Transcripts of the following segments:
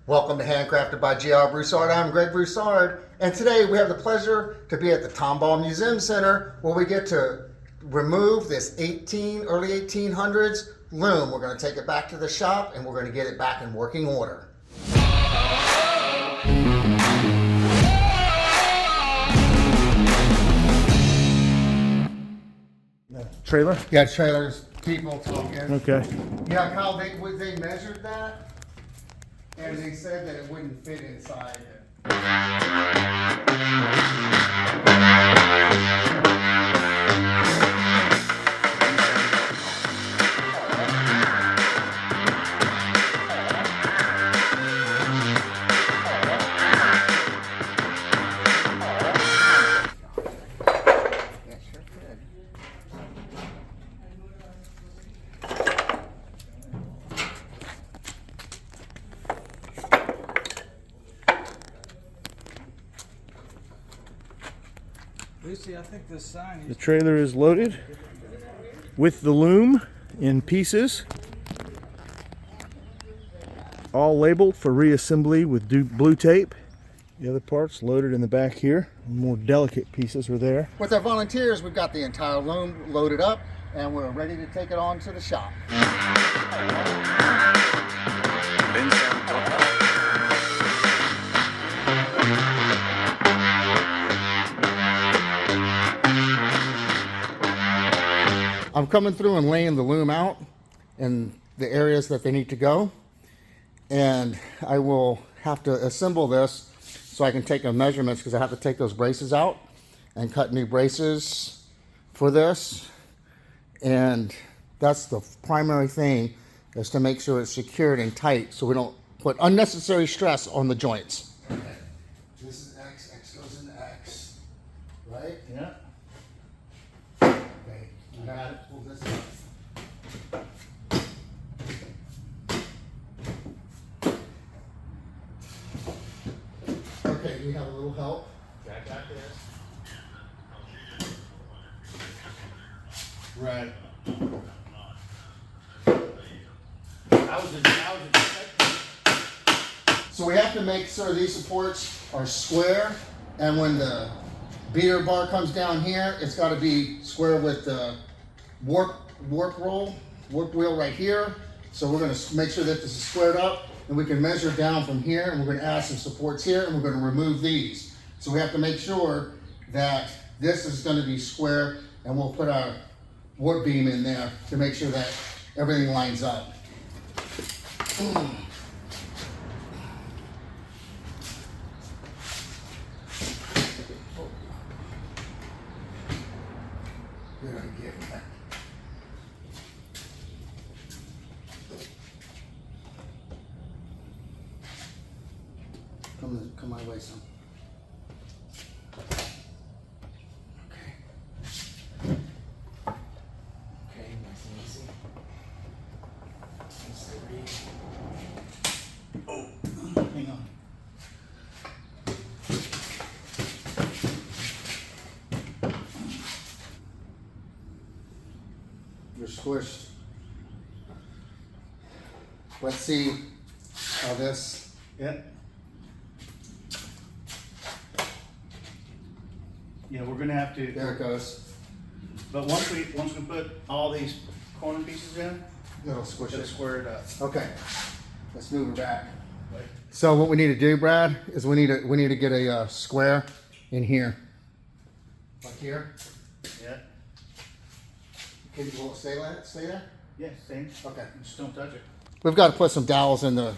Welcome to Handcrafted by G.R. Broussard. I'm Greg Broussard, and today we have the pleasure to be at the Tomball Museum Center where we get to remove this early 1800s loom. We're going to take it back to the shop and we're going to get it back in working order. Trailer? Yeah, trailers, people talking. Okay. Yeah, Kyle, they measured that and they said that it wouldn't fit inside it. Lucy, I think this sign The is... trailer is loaded with the loom in pieces, all labeled for reassembly with blue tape. The other parts loaded in the back here. More delicate pieces are there. With our volunteers, we've got the entire loom loaded up and we're ready to take it on to the shop. I'm coming through and laying the loom out in the areas that they need to go, and I will have to assemble this so I can take the measurements, because I have to take those braces out and cut new braces for this. And that's the primary thing, is to make sure it's secured and tight so we don't put unnecessary stress on the joints. Okay. This is X, X goes into X, right? Yeah. Okay, you got it, pull this up. Okay, we have a little help. Got this. Right. So we have to make sure these supports are square, and when the beater bar comes down here, it's got to be square with the warp wheel right here. So we're going to make sure that this is squared up, and we can measure down from here, and we're going to add some supports here, and we're going to remove these. So we have to make sure that this is going to be square, and we'll put our warp beam in there to make sure that everything lines up. Good idea. Come my way some. Okay. Okay, nice and easy. Nice and read. Oh, hang on. You're squished. Let's see how this. Yeah, we're gonna have to. There it goes. But once we put all these corner pieces in, It'll squish it'll it. square it up. Okay, let's move it back. So what we need to do, Brad, is we need to get a square in here, like here. Yeah. Will it stay there? Yeah, same. Okay. Just don't touch it. We've got to put some dowels in the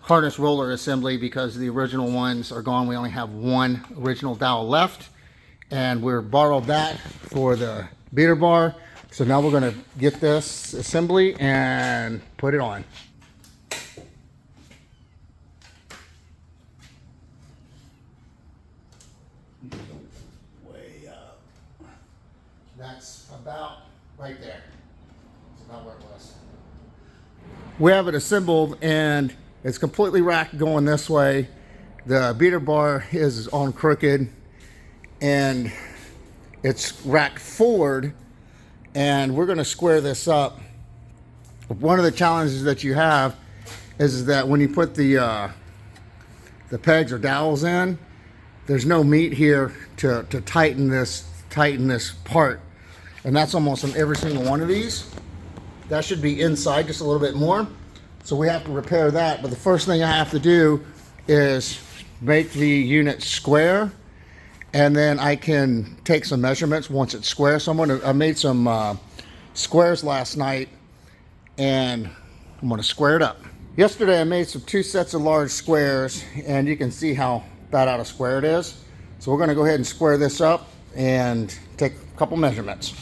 harness roller assembly because the original ones are gone. We only have one original dowel left, and we're borrowed that for the beater bar. So now we're going to get this assembly and put it on. Way up. That's about right there. That's about where it was. We have it assembled and it's completely racked going this way. The beater bar is on crooked and it's racked forward, and we're going to square this up. One of the challenges that you have is that when you put the pegs or dowels in, there's no meat here to tighten this part, and that's almost on every single one of these. That should be inside just a little bit more, so we have to repair that. But the first thing I have to do is make the unit square, and then I can take some measurements once it's square. So I made some squares last night, and I'm going to square it up. Yesterday I made two sets of large squares, and you can see how bad out of square it is. So we're going to go ahead and square this up and take a couple measurements.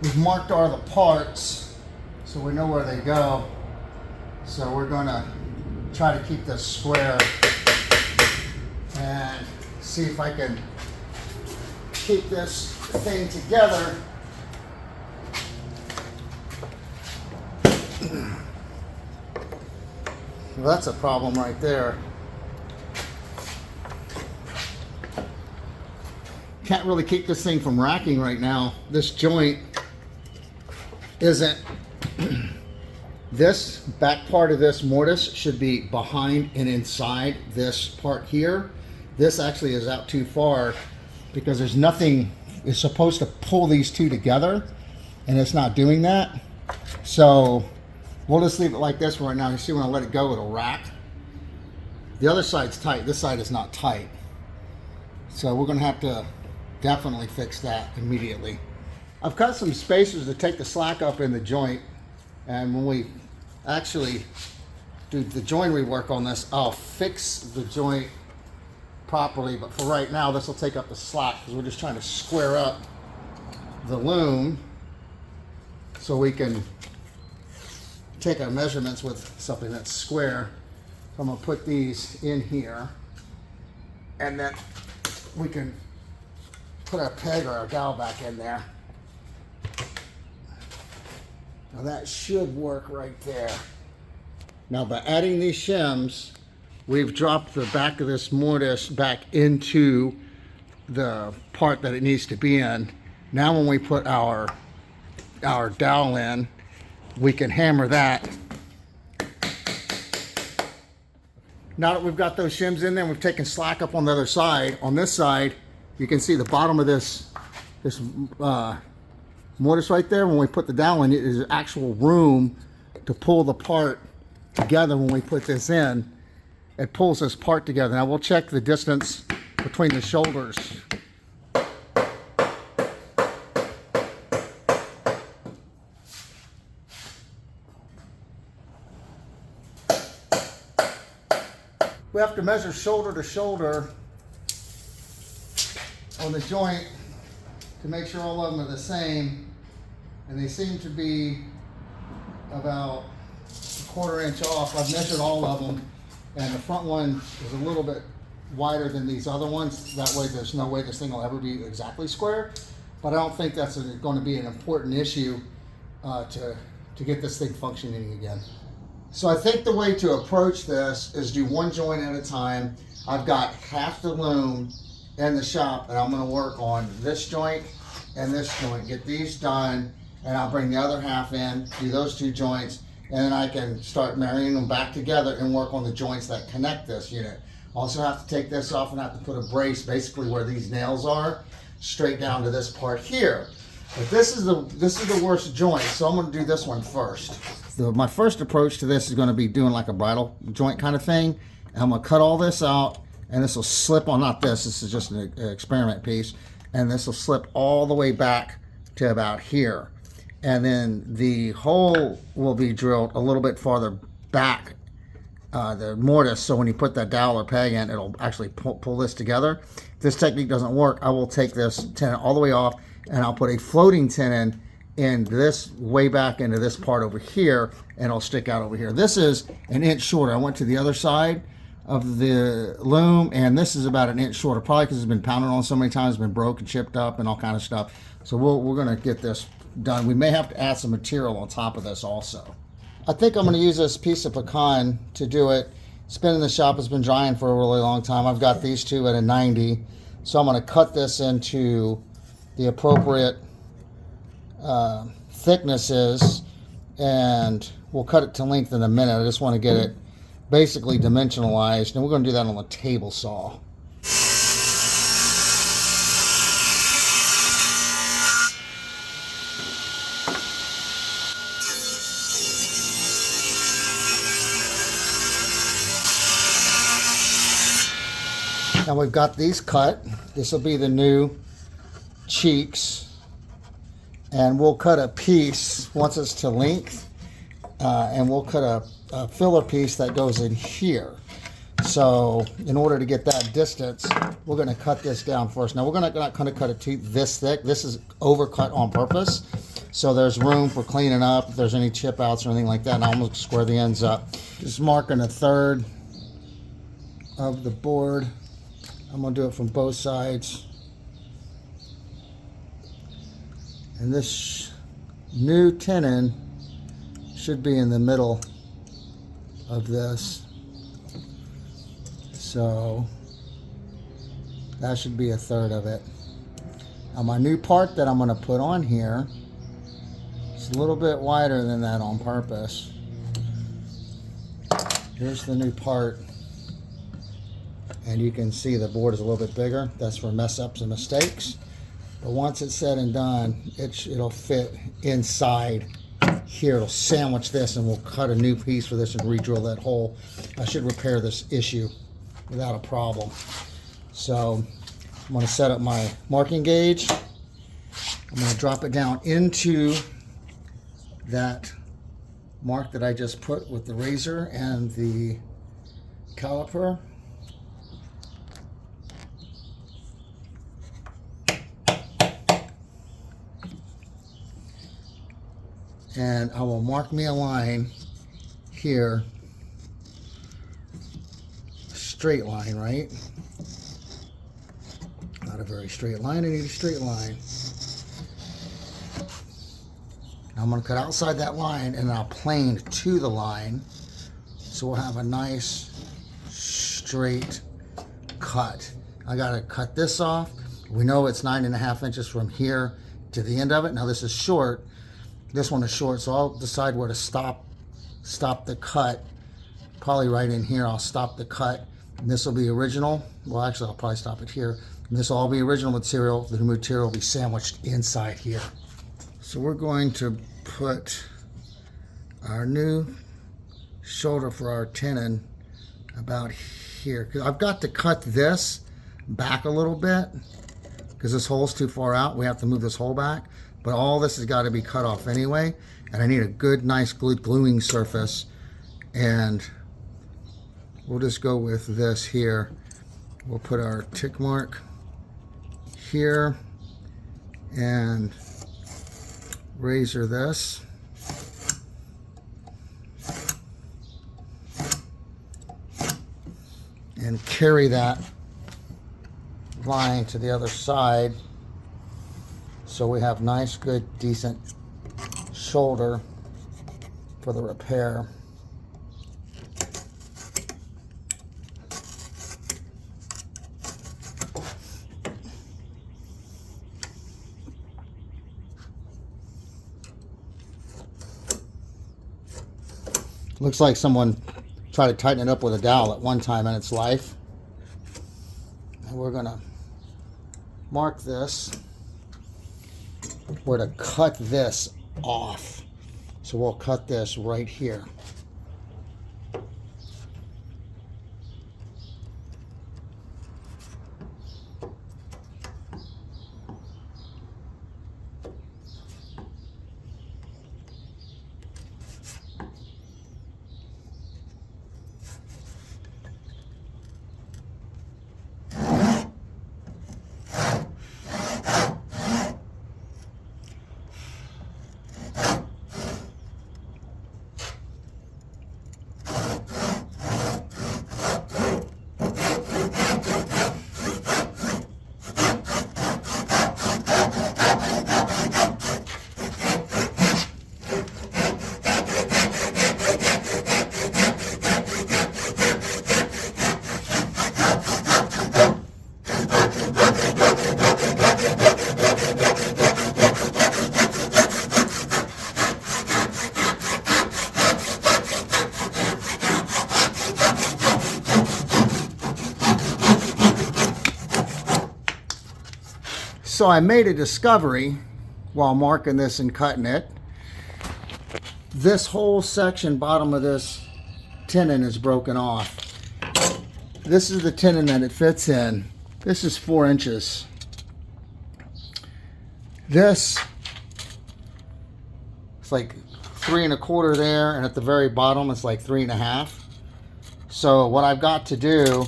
We've marked all the parts so we know where they go. So we're going to try to keep this square and see if I can keep this thing together. Well, that's a problem right there. Can't really keep this thing from racking right now. This joint isn't. This back part of this mortise should be behind and inside this part here. This actually is out too far because there's nothing. It's supposed to pull these two together, and it's not doing that. So we'll just leave it like this right now. You see, when I let it go, it'll rack. The other side's tight. This side is not tight. So we're going to have to definitely fix that immediately. I've cut some spacers to take the slack up in the joint, and when we actually do the joinery work on this, I'll fix the joint properly. But for right now, this will take up the slack because we're just trying to square up the loom so we can take our measurements with something that's square. So I'm going to put these in here, and then we can put our peg or our dowel back in there. Now that should work right there. Now by adding these shims, we've dropped the back of this mortise back into the part that it needs to be in. Now when we put our dowel in, we can hammer that. Now that we've got those shims in there, we've taken slack up on the other side. On this side, you can see the bottom of this mortise right there. When we put the dowel in, there's actual room to pull the part together. When we put this in, it pulls this part together. Now we'll check the distance between the shoulders. We have to measure shoulder to shoulder on the joint to make sure all of them are the same, and they seem to be about a 1/4 inch off. I've measured all of them, and the front one is a little bit wider than these other ones. That way there's no way this thing will ever be exactly square, but I don't think that's going to be an important issue to get this thing functioning again. So I think the way to approach this is do one joint at a time. I've got half the loom in the shop, and I'm going to work on this joint and this joint, get these done, and I'll bring the other half in, do those two joints, and then I can start marrying them back together and work on the joints that connect this unit. Also have to take this off and have to put a brace basically where these nails are, straight down to this part here. But this is the worst joint, so I'm going to do this one first. My first approach to this is going to be doing like a bridle joint kind of thing. And I'm going to cut all this out, and this will slip on, not this is just an experiment piece, and this will slip all the way back to about here. and then the hole will be drilled a little bit farther back, the mortise, so when you put that dowel or peg in, it'll actually pull this together. If this technique doesn't work, I will take this tenon all the way off, and I'll put a floating tenon in this way back into this part over here, and it'll stick out over here. This is an inch shorter. I went to the other side of the loom, and this is about an inch shorter, probably because it's been pounded on so many times, been broken, chipped up, and all kind of stuff. So we're going to get this done. We may have to add some material on top of this also. I think I'm going to use this piece of pecan to do it. It's been in the shop. It's been drying for a really long time. I've got these two at a 90. So I'm going to cut this into the appropriate thicknesses, and we'll cut it to length in a minute. I just want to get it basically dimensionalized, and we're going to do that on the table saw. Now we've got these cut. This will be the new cheeks, and we'll cut a piece once it's to length, and we'll cut a filler piece that goes in here. So in order to get that distance, we're going to cut this down first. Now we're not going to cut it too this thick. This is overcut on purpose, so there's room for cleaning up if there's any chip outs or anything like that. And I'm going to square the ends up. Just marking 1/3 of the board. I'm going to do it from both sides. And this new tenon should be in the middle of this. So that should be 1/3 of it. Now my new part that I'm going to put on here is a little bit wider than that on purpose. Here's the new part. And you can see the board is a little bit bigger. That's for mess ups and mistakes. But once it's said and done, it'll fit inside here. It'll sandwich this, and we'll cut a new piece for this and re-drill that hole. I should repair this issue without a problem. So I'm going to set up my marking gauge. I'm going to drop it down into that mark that I just put with the razor and the caliper. And I will mark me a line here, a straight line, right? Not a very straight line, I need a straight line. Now I'm going to cut outside that line, and I'll plane to the line, so we'll have a nice straight cut. I got to cut this off. We know it's 9.5 inches from here to the end of it. Now this is short. This one is short, so I'll decide where to stop the cut. Probably right in here, I'll stop the cut. And this will be original. Well, actually, I'll probably stop it here. And this will all be original material. The material will be sandwiched inside here. So we're going to put our new shoulder for our tenon about here. Because I've got to cut this back a little bit because this hole's too far out. We have to move this hole back. But all this has got to be cut off anyway, and I need a good, nice gluing surface, and we'll just go with this here. We'll put our tick mark here and razor this. And carry that line to the other side. So we have nice, good, decent shoulder for the repair. Looks like someone tried to tighten it up with a dowel at one time in its life. And we're going to mark this. We're to cut this off. So we'll cut this right here. So I made a discovery while marking this and cutting it. This whole section, bottom of this tenon, is broken off. This is the tenon that it fits in. This is 4 inches. This, it's like 3 1/4 there, and at the very bottom it's like 3 1/2. So what I've got to do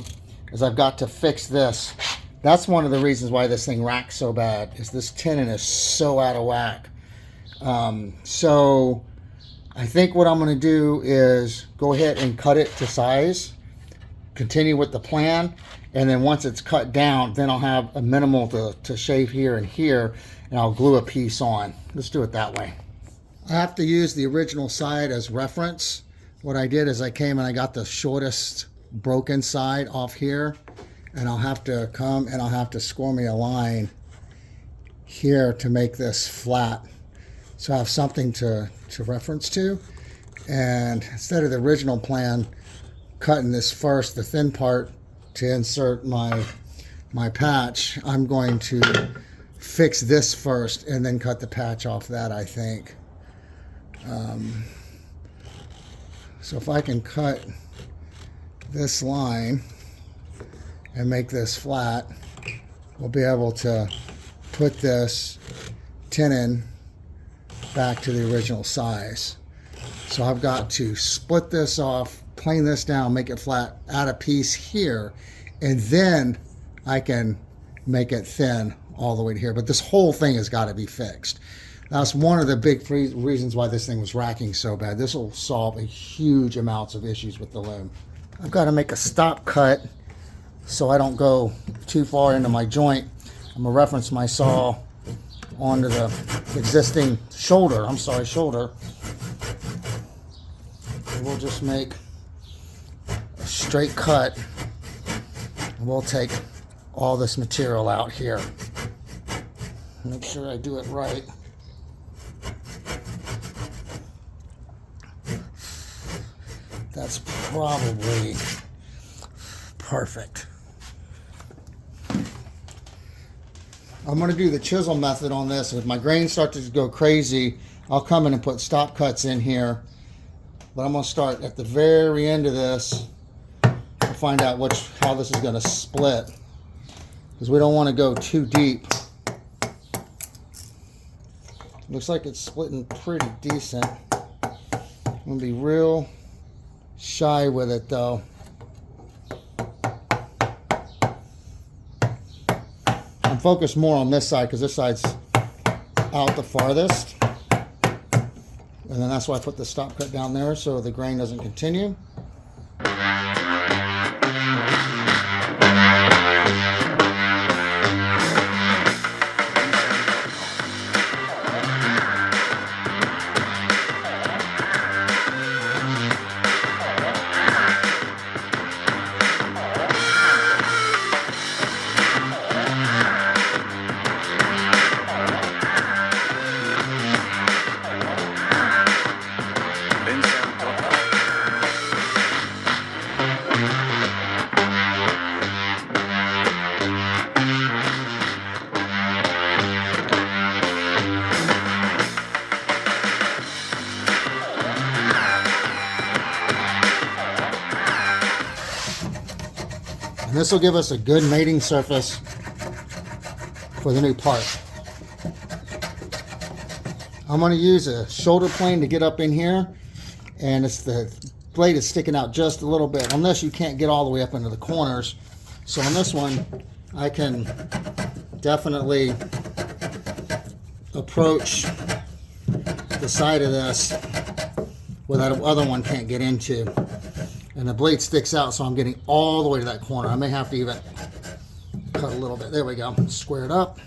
is I've got to fix this. That's one of the reasons why this thing racks so bad, is this tenon is so out of whack. So I think what I'm going to do is go ahead and cut it to size, continue with the plan, and then once it's cut down, then I'll have a minimal to shave here and here, and I'll glue a piece on. Let's do it that way. I have to use the original side as reference. What I did is I came and I got the shortest broken side off here, and I'll have to come and I'll have to score me a line here to make this flat, so I have something to reference to. And instead of the original plan, cutting this first, the thin part, to insert my patch, I'm going to fix this first and then cut the patch off that, I think. So if I can cut this line and make this flat, we'll be able to put this tenon back to the original size. So I've got to split this off, plane this down, make it flat, add a piece here, and then I can make it thin all the way to here. But this whole thing has got to be fixed. That's one of the big reasons why this thing was racking so bad. This will solve a huge amounts of issues with the loom. I've got to make a stop cut so I don't go too far into my joint. I'm going to reference my saw onto the existing shoulder. Shoulder. And we'll just make a straight cut. And we'll take all this material out here. Make sure I do it right. That's probably perfect. I'm going to do the chisel method on this. If my grains start to go crazy, I'll come in and put stop cuts in here. But I'm going to start at the very end of this to find out how this is going to split, because we don't want to go too deep. Looks like it's splitting pretty decent. I'm going to be real shy with it though. I'm focused more on this side because this side's out the farthest. And then that's why I put the stop cut down there so the grain doesn't continue. And this will give us a good mating surface for the new part. I'm going to use a shoulder plane to get up in here, and it's the blade is sticking out just a little bit. On this, you can't get all the way up into the corners. So on this one, I can definitely approach the side of this where that other one can't get into. And the blade sticks out, so I'm getting all the way to that corner. I may have to even cut a little bit. There we go. Square it up.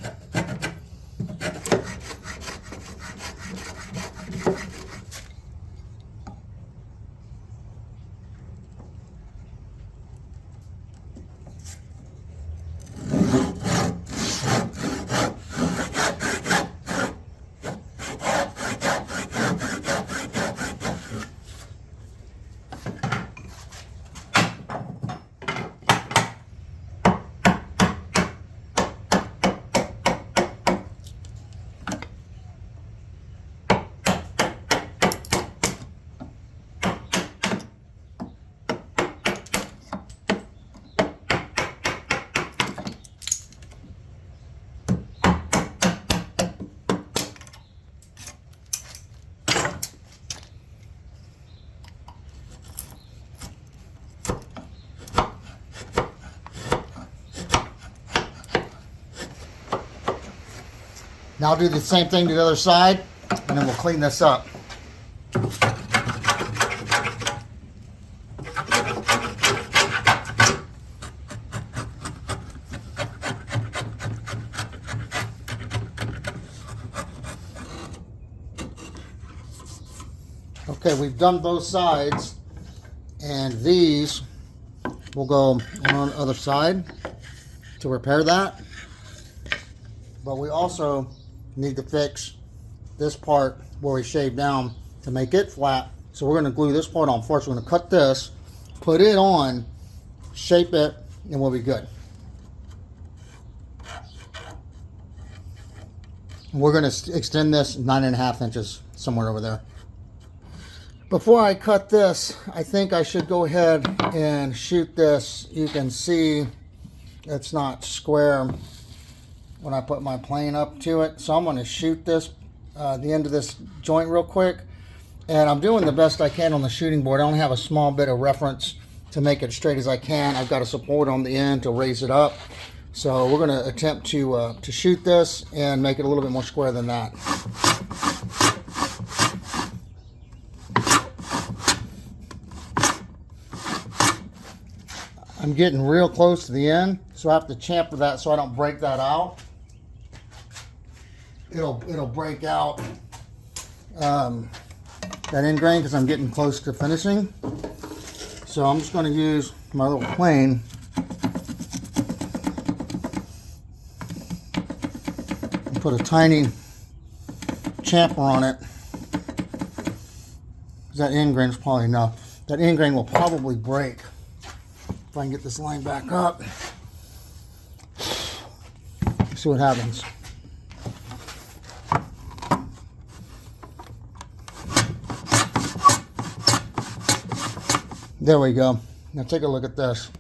Now I'll do the same thing to the other side, and then we'll clean this up. Okay, we've done both sides, and these will go on the other side to repair that. But we also need to fix this part where we shaved down to make it flat. So we're going to glue this part on first. We're going to cut this, put it on, shape it, and we'll be good. We're going to extend this 9.5 inches somewhere over there. Before I cut this, I think I should go ahead and shoot this. You can see it's not square when I put my plane up to it. So I'm going to shoot this, the end of this joint real quick. And I'm doing the best I can on the shooting board. I only have a small bit of reference to make it straight as I can. I've got a support on the end to raise it up. So we're going to attempt to shoot this and make it a little bit more square than that. I'm getting real close to the end, so I have to chamfer that so I don't break that out. It'll break out that end grain because I'm getting close to finishing. So I'm just going to use my little plane and put a tiny chamfer on it. That end grain is probably enough. That end grain will probably break. If I can get this line back up, see what happens. There we go. Now take a look at this.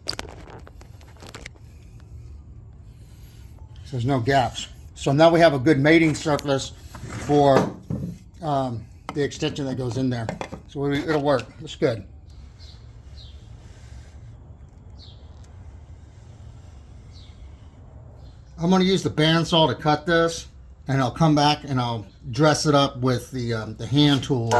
There's no gaps. So now we have a good mating surface for the extension that goes in there. So it'll work. It's good. I'm going to use the bandsaw to cut this, and I'll come back and I'll dress it up with the hand tools.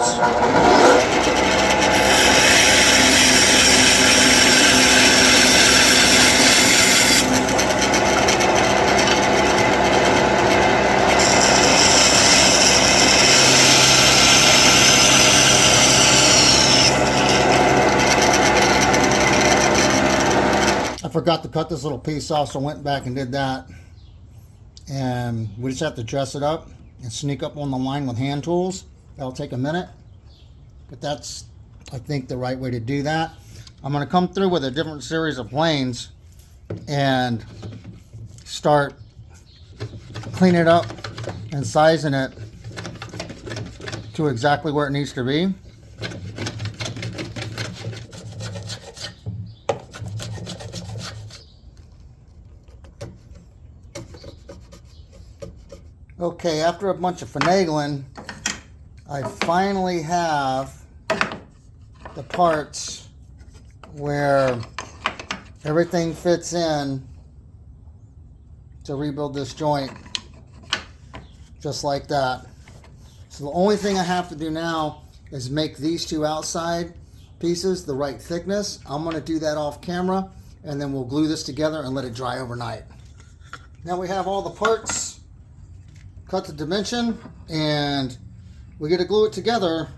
I forgot to cut this little piece off, so I went back and did that. And we just have to dress it up and sneak up on the line with hand tools. That'll take a minute, but that's, I think, the right way to do that. I'm going to come through with a different series of planes and start cleaning it up and sizing it to exactly where it needs to be. Okay, after a bunch of finagling, I finally have the parts where everything fits in to rebuild this joint just like that. So the only thing I have to do now is make these two outside pieces the right thickness. I'm going to do that off camera, and then we'll glue this together and let it dry overnight. Now we have all the parts cut to dimension, and we get to glue it together.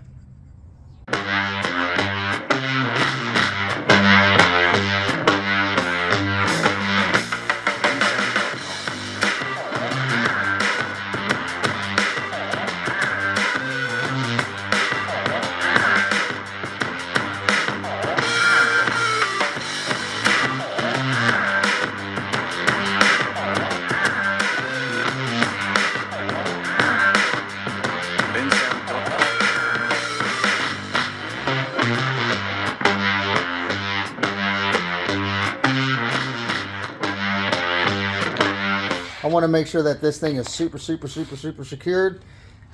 I want to make sure that this thing is super secured,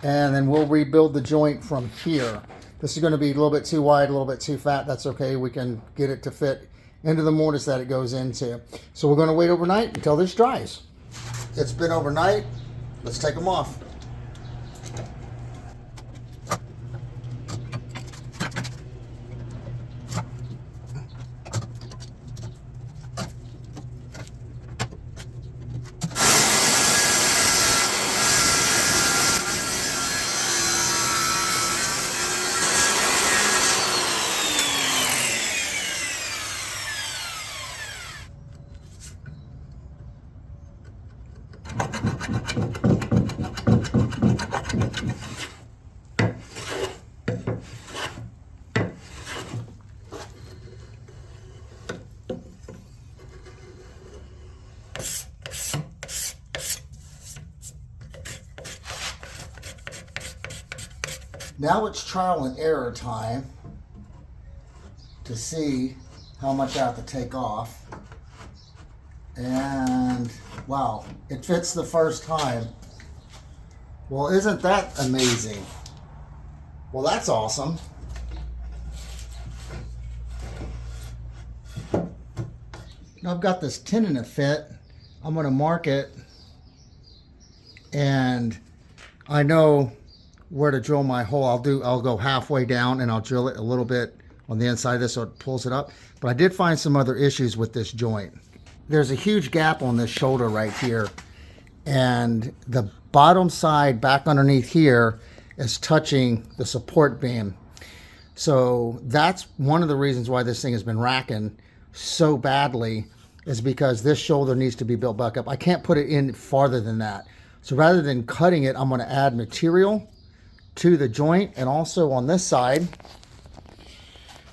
and then we'll rebuild the joint from here. This is going to be a little bit too wide, a little bit too fat. That's okay. We can get it to fit into the mortise that it goes into. So we're going to wait overnight until this dries. It's been overnight. let's take them off. Now it's trial and error time to see how much I have to take off. And wow, it fits the first time. Well, isn't that amazing? Well, that's awesome. Now I've got this tenon to fit. I'm going to mark it, and I know where to drill my hole. I'll go halfway down and I'll drill it a little bit on the inside of this so it pulls it up. But I did find some other issues with this joint. There's a huge gap on this shoulder right here, and the bottom side back underneath here is touching the support beam. So that's one of the reasons why this thing has been racking so badly, is because this shoulder needs to be built back up. I can't put it in farther than that. So rather than cutting it, I'm going to add material to the joint. And also on this side,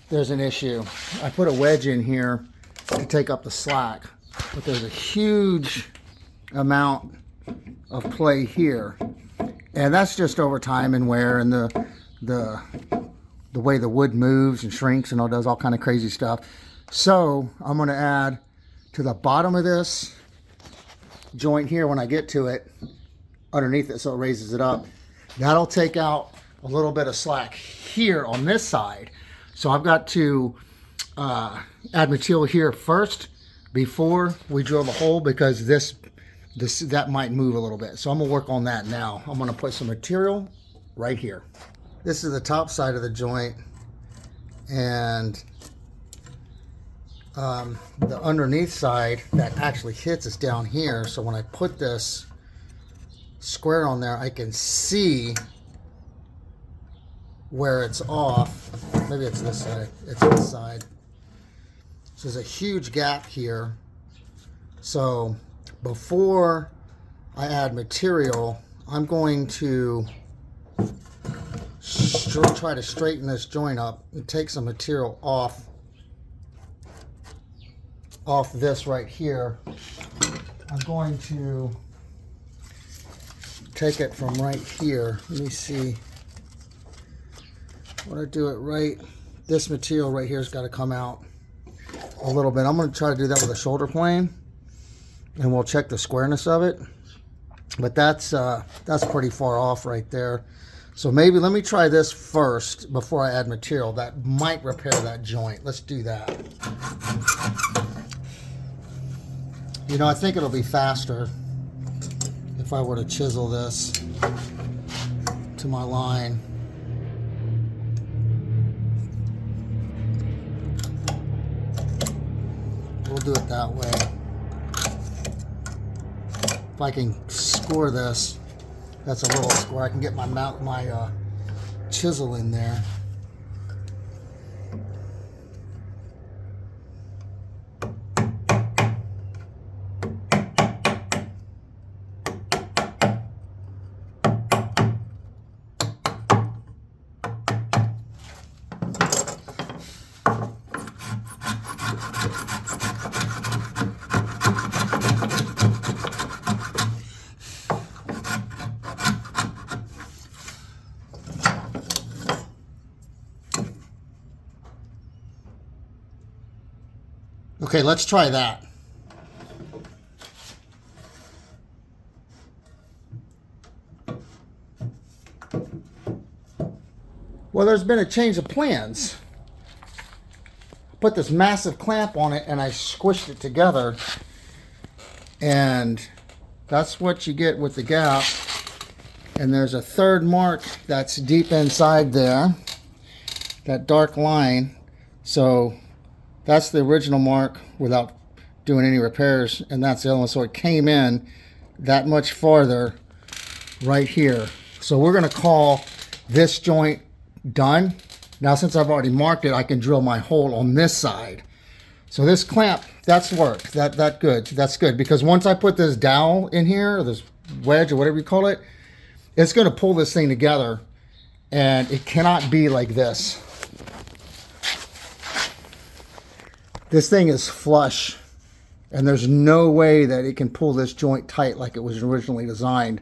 there's an issue. I put a wedge in here to take up the slack, but there's a huge amount of play here, and that's just over time and wear and the way the wood moves and shrinks and all does all kind of crazy stuff. So I'm going to add to the bottom of this joint here when I get to it, underneath it, so it raises it up. That'll take out a little bit of slack here on this side. So I've got to add material here first before we drill the hole, because that might move a little bit. So I'm gonna work on that now. I'm gonna put some material right here. This is the top side of the joint, and the underneath side that actually hits is down here. So when I put this square on there, I can see where it's off. Maybe it's this side. It's this side. So there's a huge gap here. So before I add material, I'm going to try to straighten this joint up and take some material off this right here. I'm going to take it from right here. Let me see. When I do it right, this material right here has got to come out a little bit. I'm going to try to do that with a shoulder plane, and we'll check the squareness of it. But that's pretty far off right there. So maybe let me try this first before I add material. That might repair that joint. Let's do that. You know, I think it'll be faster if I were to chisel this to my line. We'll do it that way. If I can score this, that's a little square. I can get my chisel in there. Okay, let's try that. Well, there's been a change of plans. I put this massive clamp on it and I squished it together, and that's what you get with the gap. And there's a third mark that's deep inside there, that dark line. So that's the original mark without doing any repairs, and that's the other one. So it came in that much farther right here. So we're going to call this joint done. Now, since I've already marked it, I can drill my hole on this side. So this clamp, that's worked. That's good, because once I put this dowel in here, or this wedge, or whatever you call it, it's going to pull this thing together, and it cannot be like this. This thing is flush, and there's no way that it can pull this joint tight like it was originally designed.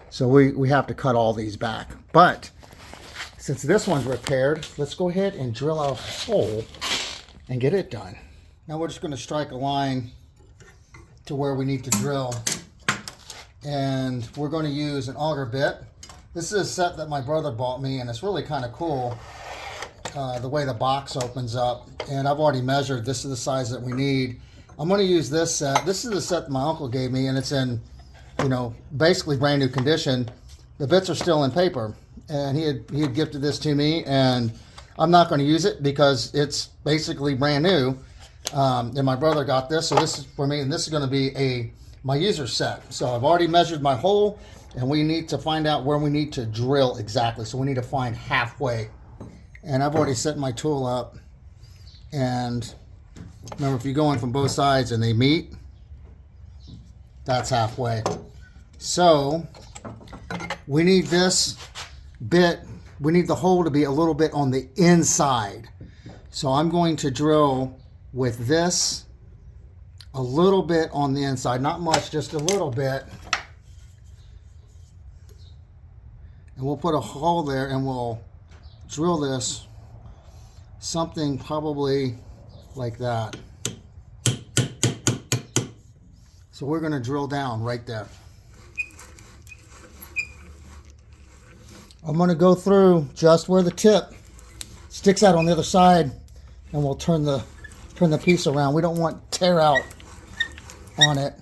So we have to cut all these back. But since this one's repaired, let's go ahead and drill our hole and get it done. Now we're just going to strike a line to where we need to drill. And we're going to use an auger bit. This is a set that my brother bought me, and it's really kind of cool the way the box opens up. And I've already measured. This is the size that we need. I'm going to use this set. This is the set that my uncle gave me, and it's in, you know, basically brand new condition. The bits are still in paper, and he had gifted this to me, and I'm not going to use it because it's basically brand new. And my brother got this, so this is for me, and this is going to be my user set. So I've already measured my hole, and we need to find out where we need to drill exactly. So we need to find halfway. And I've already set my tool up. And remember, if you go in from both sides and they meet, that's halfway. So we need this bit, we need the hole to be a little bit on the inside. So I'm going to drill with this a little bit on the inside, not much, just a little bit. And we'll put a hole there, and we'll drill this something probably like that. So we're going to drill down right there. I'm going to go through just where the tip sticks out on the other side, and we'll turn the piece around. We don't want tear out on it.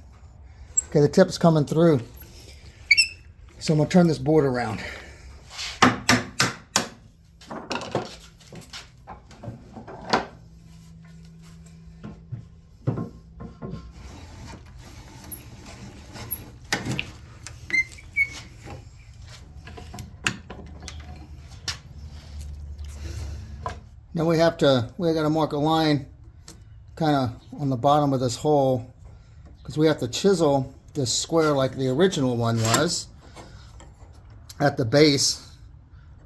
Okay, the tip's coming through. So I'm going to turn this board around. Now we got to mark a line kind of on the bottom of this hole, because we have to chisel this square like the original one was at the base.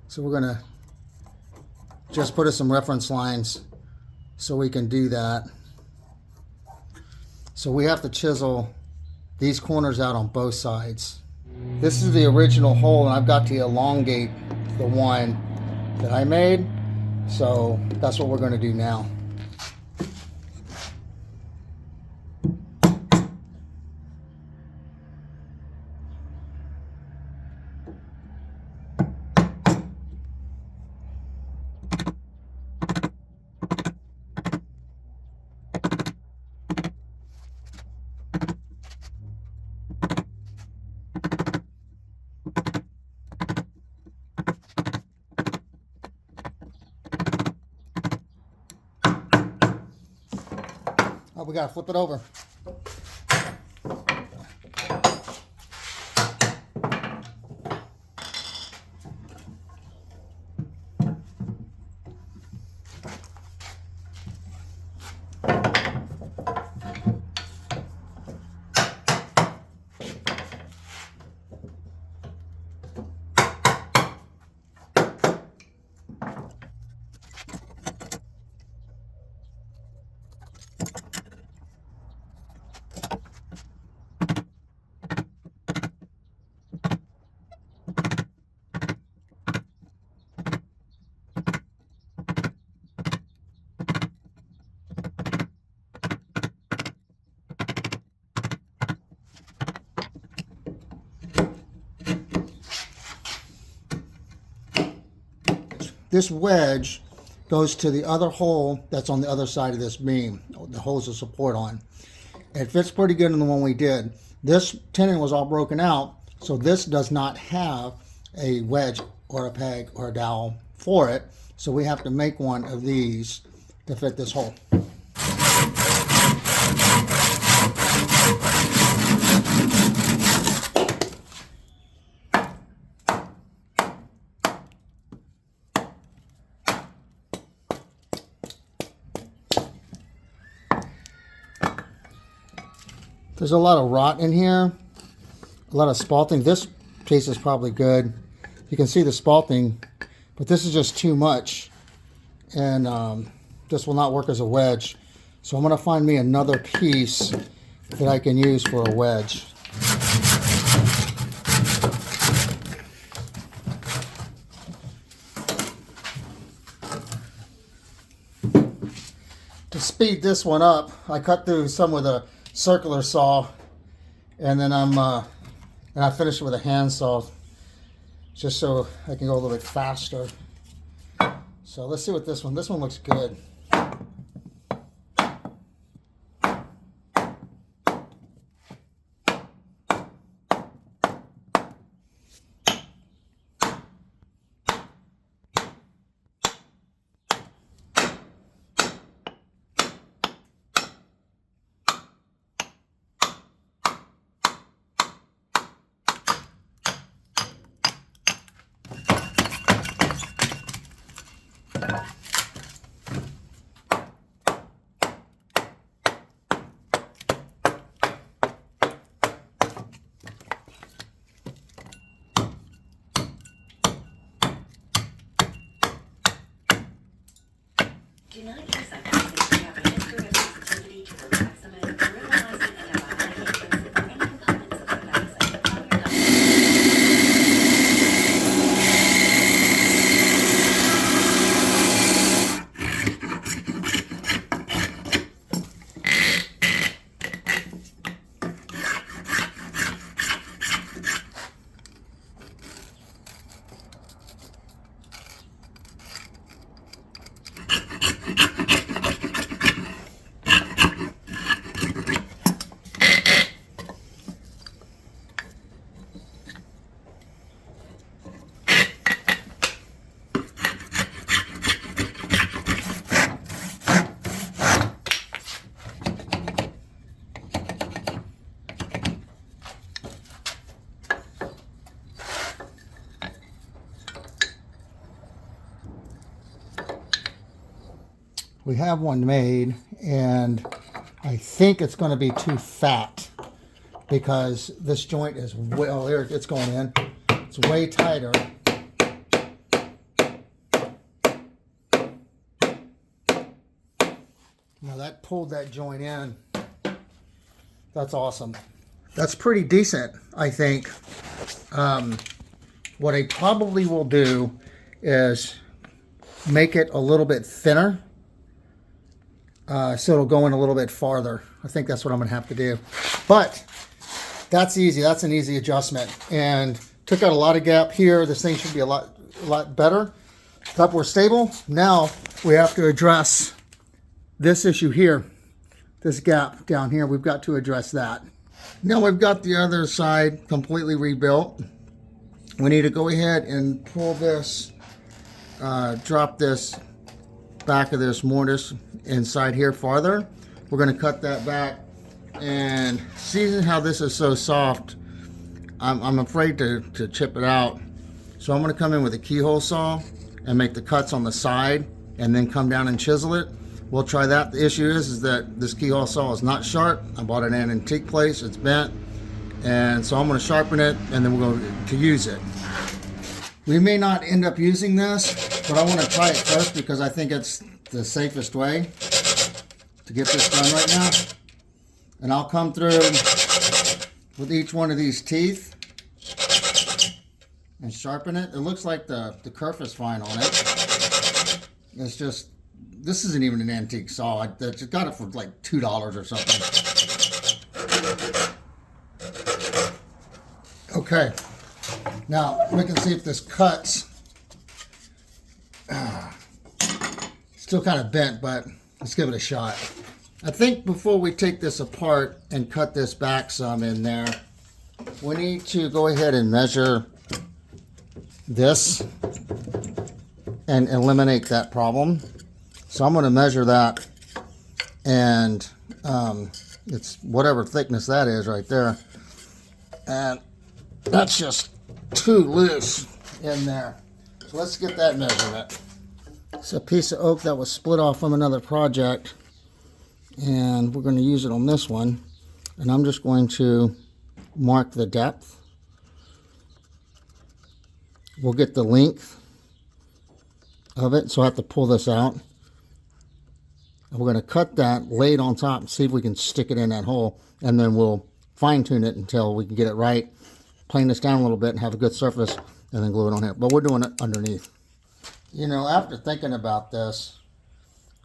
So we're going to just put us some reference lines so we can do that. So we have to chisel these corners out on both sides. This is the original hole, and I've got to elongate the one that I made. So that's what we're going to do now. Oh, we gotta flip it over. This wedge goes to the other hole that's on the other side of this beam, the holes of support on. It fits pretty good in the one we did. This tenon was all broken out, so this does not have a wedge or a peg or a dowel for it. So we have to make one of these to fit this hole. There's a lot of rot in here, a lot of spalting. This piece is probably good. You can see the spalting, but this is just too much, and this will not work as a wedge. So I'm going to find me another piece that I can use for a wedge. To speed this one up, I cut through some with a circular saw, and then I finished it with a hand saw, just so I can go a little bit faster. So let's see what this one looks good. Do not use activities if you have a history of sensitivity to rifaximin, urinalizing antibiotic agents, or any components of the vaccine from your doctor. We have one made, and I think it's going to be too fat because this joint is well, there it's going in. It's way tighter. Now that pulled that joint in. That's awesome. That's pretty decent, I think. What I probably will do is make it a little bit thinner. So it'll go in a little bit farther. I think that's what I'm gonna have to do. But that's easy. That's an easy adjustment. And took out a lot of gap here. This thing should be a lot better. Up we're stable. Now we have to address this issue here. This gap down here. We've got to address that. Now we've got the other side completely rebuilt. We need to go ahead and pull this, drop this back of this mortise inside here farther. We're going to cut that back, and see how this is so soft. I'm afraid to chip it out, so I'm going to come in with a keyhole saw and make the cuts on the side, and then come down and chisel it. We'll try that. The issue is that this keyhole saw is not sharp. I bought it in an antique place. It's bent, and so I'm going to sharpen it, and then we're going to use it. We may not end up using this, but I want to try it first because I think it's the safest way to get this done right now. And I'll come through with each one of these teeth and sharpen it. It looks like the kerf is fine on it. It's just, this isn't even an antique saw. I got it for like $2 or something. Okay. Now, we can see if this cuts. Still kind of bent, but let's give it a shot. I think before we take this apart and cut this back some in there, we need to go ahead and measure this and eliminate that problem. So I'm going to measure that, and it's whatever thickness that is right there, and that's just too loose in there. So let's get that measurement. It's a piece of oak that was split off from another project, and we're going to use it on this one, and I'm just going to mark the depth. We'll get the length of it, so I have to pull this out. And we're going to cut that, lay it on top, and see if we can stick it in that hole, and then we'll fine tune it until we can get it right, plane this down a little bit and have a good surface, and then glue it on here. But we're doing it underneath. You know, after thinking about this,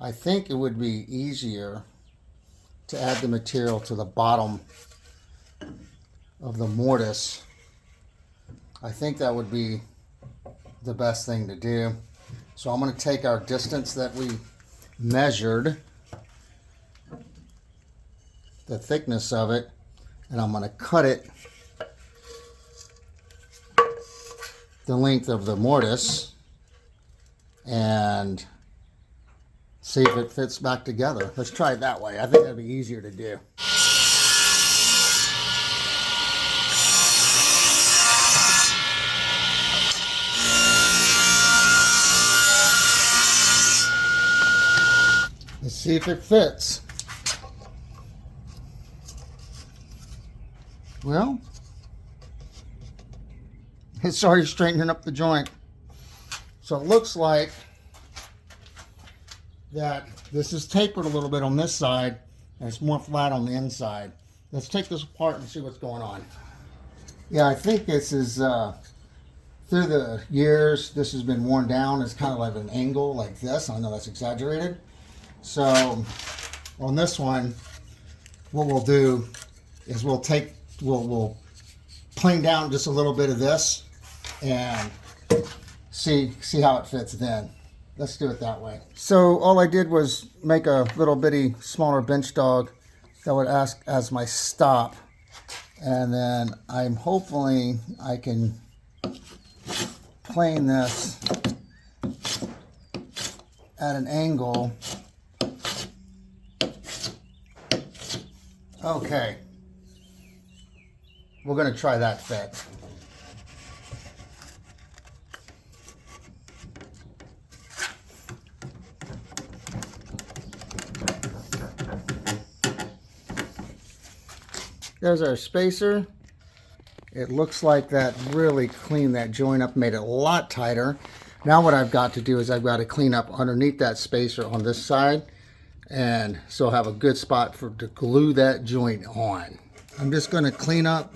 I think it would be easier to add the material to the bottom of the mortise. I think that would be the best thing to do. So I'm going to take our distance that we measured, the thickness of it, and I'm going to cut it the length of the mortise and see if it fits back together. Let's try it that way. I think that'd be easier to do. Let's see if it fits. Well, it's already straightening up the joint. So it looks like that this is tapered a little bit on this side and it's more flat on the inside. Let's take this apart and see what's going on. Yeah, I think this is, through the years, this has been worn down. It's kind of like an angle like this. I know that's exaggerated. So on this one, what we'll do is we'll plane down just a little bit of this and see how it fits then. Let's do it that way. So all I did was make a little bitty smaller bench dog that would act as my stop, and then hopefully I can plane this at an angle. Okay, we're going to try that fit. There's our spacer. It looks like that really cleaned that joint up, made it a lot tighter. Now what I've got to do is I've got to clean up underneath that spacer on this side, and so I'll have a good spot to glue that joint on. I'm just going to clean up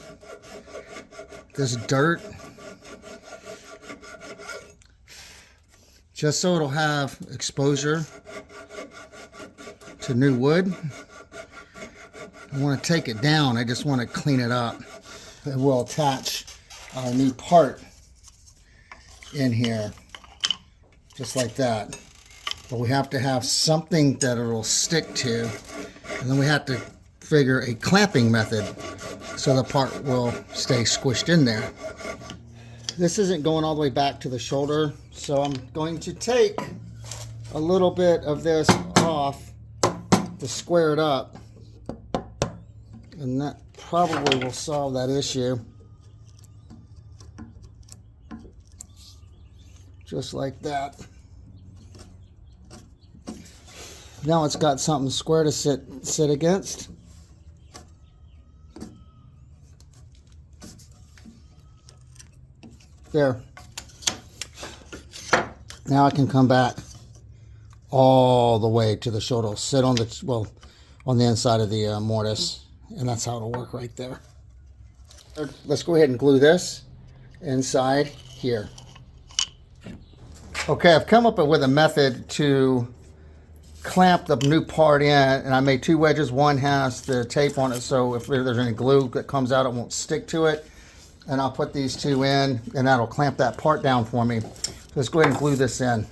this dirt just so it'll have exposure to new wood. I want to take it down. I just want to clean it up. And we'll attach our new part in here just like that. But we have to have something that it'll stick to, and then we have to figure a clamping method so the part will stay squished in there. This isn't going all the way back to the shoulder, so I'm going to take a little bit of this off to square it up, and that probably will solve that issue. Just like that. Now it's got something square to sit against. There. Now I can come back all the way to the shoulder. Sit on the, on the inside of the mortise, and that's how it'll work right there. Let's go ahead and glue this inside here. Okay, I've come up with a method to clamp the new part in, and I made two wedges. One has the tape on it, so if there's any glue that comes out, it won't stick to it. And I'll put these two in, and that'll clamp that part down for me. So let's go ahead and glue this in.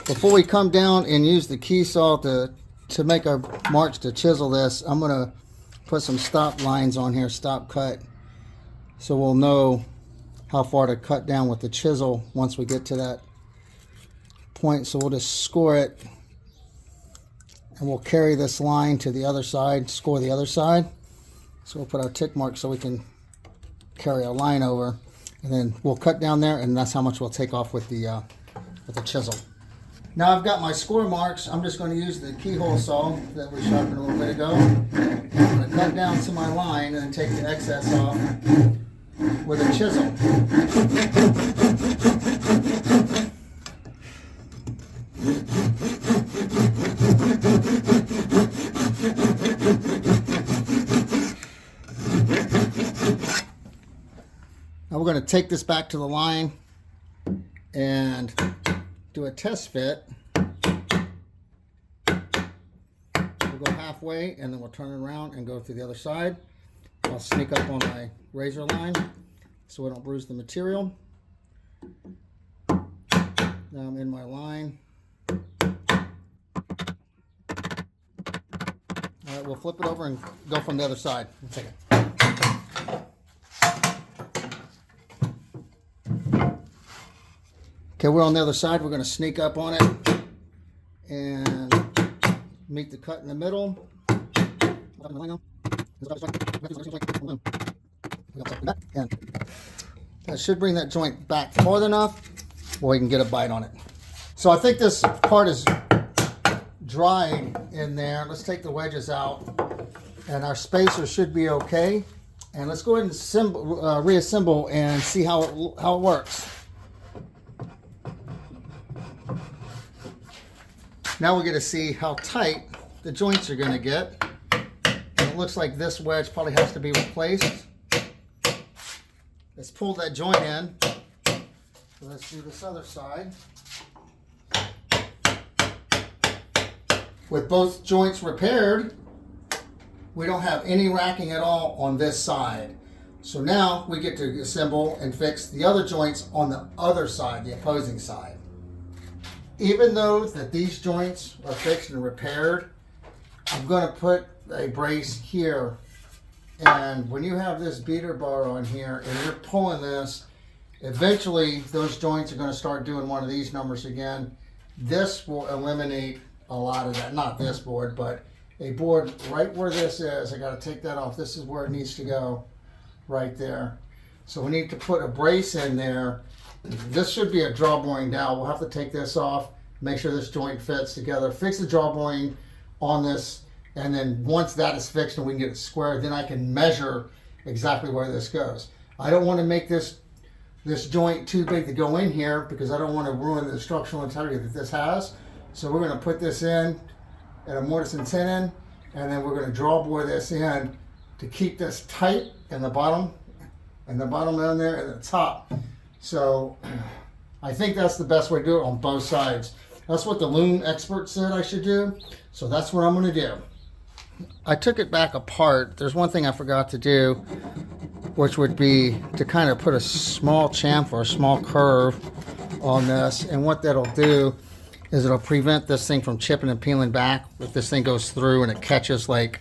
before we come down and use the key saw to make our marks to chisel this, I'm gonna put some stop lines on here, stop cut, so we'll know how far to cut down with the chisel once we get to that point. So we'll just score it, and we'll carry this line to the other side, score the other side. So we'll put our tick mark so we can carry our line over, and then we'll cut down there, and that's how much we'll take off with the chisel. Now I've got my score marks. I'm just going to use the keyhole saw that we sharpened a little bit ago. I'm going to cut down to my line and take the excess off with a chisel. Now we're going to take this back to the line and do a test fit. We'll go halfway and then we'll turn it around and go through the other side. I'll sneak up on my razor line so I don't bruise the material. Now I'm in my line. All right, we'll flip it over and go from the other side. One second. Okay, we're on the other side. We're going to sneak up on it and meet the cut in the middle. And that should bring that joint back farther enough where we can get a bite on it. So I think this part is dried in there. Let's take the wedges out, and our spacer should be okay. And let's go ahead and reassemble and see how it works. Now we're going to see how tight the joints are going to get. And it looks like this wedge probably has to be replaced. Let's pull that joint in. So let's do this other side. With both joints repaired, we don't have any racking at all on this side. So now we get to assemble and fix the other joints on the other side, the opposing side. Even though that these joints are fixed and repaired, I'm going to put a brace here. And when you have this beater bar on here and you're pulling this, eventually those joints are going to start doing one of these numbers again. This will eliminate a lot of that. Not this board, but a board right where this is. I got to take that off. This is where it needs to go, right there. So we need to put a brace in there. This should be a draw boring dowel. We'll have to take this off, make sure this joint fits together, fix the draw boring on this, and then once that is fixed and we can get it square, then I can measure exactly where this goes. I don't want to make this joint too big to go in here because I don't want to ruin the structural integrity that this has. So we're going to put this in at a mortise and tenon, and then we're going to draw bore this in to keep this tight in the bottom, down there, and the top. So I think that's the best way to do it on both sides. That's what the Loom expert said I should do. So that's what I'm going to do. I took it back apart. There's one thing I forgot to do, which would be to kind of put a small chamfer or a small curve on this. And what that'll do is it'll prevent this thing from chipping and peeling back. If this thing goes through and it catches, like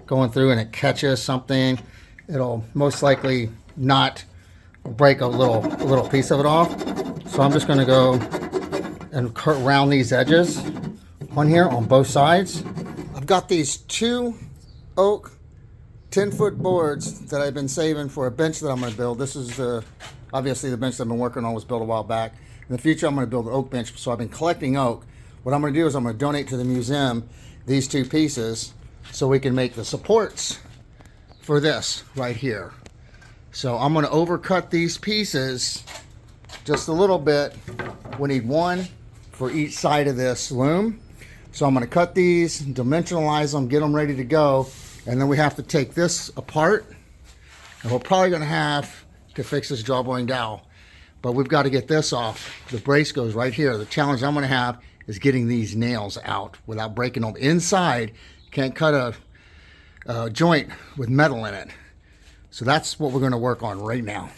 going through and it catches something, it'll most likely not break a little piece of it off. So I'm just going to go and round these edges on here on both sides. I've got these 2 oak 10-foot boards that I've been saving for a bench that I'm going to build. This is obviously the bench that I've been working on was built a while back. In the future I'm going to build an oak bench, so I've been collecting oak. What I'm going to do is I'm going to donate to the museum these 2 pieces so we can make the supports for this right here. So I'm going to overcut these pieces just a little bit. We need 1 for each side of this loom. So I'm going to cut these, dimensionalize them, get them ready to go, and then we have to take this apart. And we're probably going to have to fix this draw boring dowel. But we've got to get this off. The brace goes right here. The challenge I'm going to have is getting these nails out without breaking them. Inside, you can't cut a joint with metal in it. So that's what we're going to work on right now.